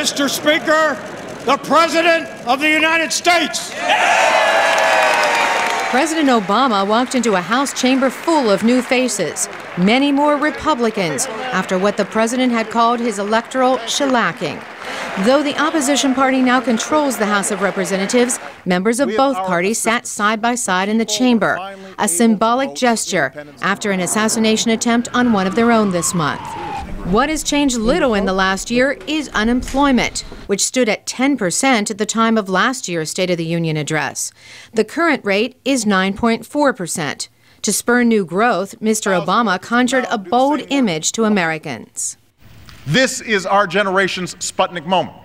Mr. Speaker, the President of the United States. President Obama walked into a House chamber full of new faces, many more Republicans, after what the president had called his electoral shellacking. Though the opposition party now controls the House of Representatives, members of both parties sat side by side in the chamber, a symbolic gesture after an assassination attempt on one of their own this month. What has changed little in the last year is unemployment, which stood at 10% at the time of last year's State of the Union address. The current rate is 9.4%. To spur new growth, Mr. Obama conjured a bold image to Americans. This is our generation's Sputnik moment.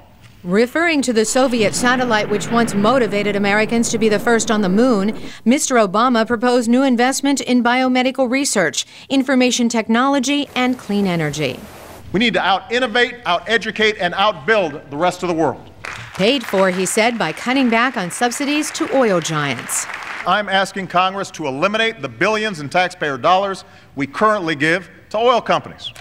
Referring to the Soviet satellite which once motivated Americans to be the first on the moon, Mr. Obama proposed new investment in biomedical research, information technology, and clean energy. We need to out-innovate, out-educate, and out-build the rest of the world. Paid for, he said, by cutting back on subsidies to oil giants. I'm asking Congress to eliminate the billions in taxpayer dollars we currently give to oil companies.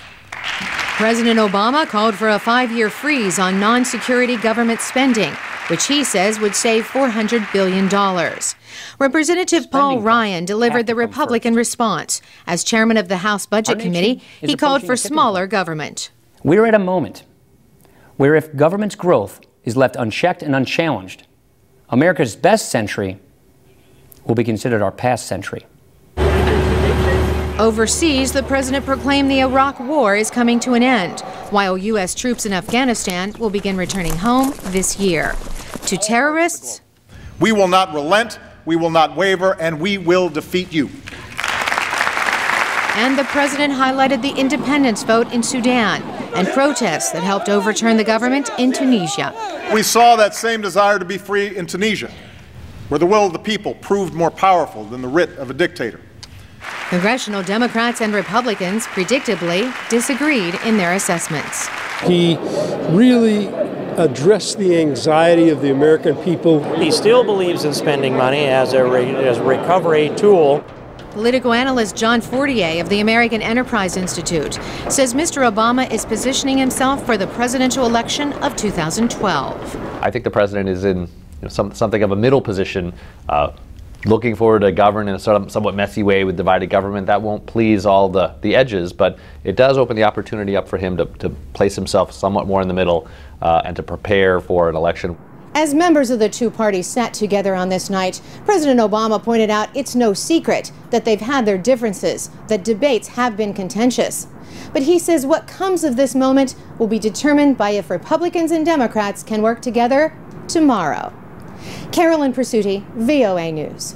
President Obama called for a 5-year freeze on non-security government spending, which he says would save $400 billion. Representative Paul Ryan delivered the Republican response. As chairman of the House Budget Committee, he called for smaller government. We're at a moment where if government's growth is left unchecked and unchallenged, America's best century will be considered our past century. Overseas, the president proclaimed the Iraq War is coming to an end, while U.S. troops in Afghanistan will begin returning home this year. To terrorists, we will not relent, we will not waver, and we will defeat you. And the president highlighted the independence vote in Sudan and protests that helped overturn the government in Tunisia. We saw that same desire to be free in Tunisia, where the will of the people proved more powerful than the writ of a dictator. Congressional Democrats and Republicans, predictably, disagreed in their assessments. He really addressed the anxiety of the American people. He still believes in spending money as a recovery tool. Political analyst John Fortier of the American Enterprise Institute says Mr. Obama is positioning himself for the presidential election of 2012. I think the president is in something of a middle position, looking forward to govern in a somewhat messy way with divided government. That won't please all the edges, but it does open the opportunity up for him to place himself somewhat more in the middle and to prepare for an election. As members of the two parties sat together on this night, President Obama pointed out it's no secret that they've had their differences, that debates have been contentious. But he says what comes of this moment will be determined by if Republicans and Democrats can work together tomorrow. Carolyn, Presutti, VOA News.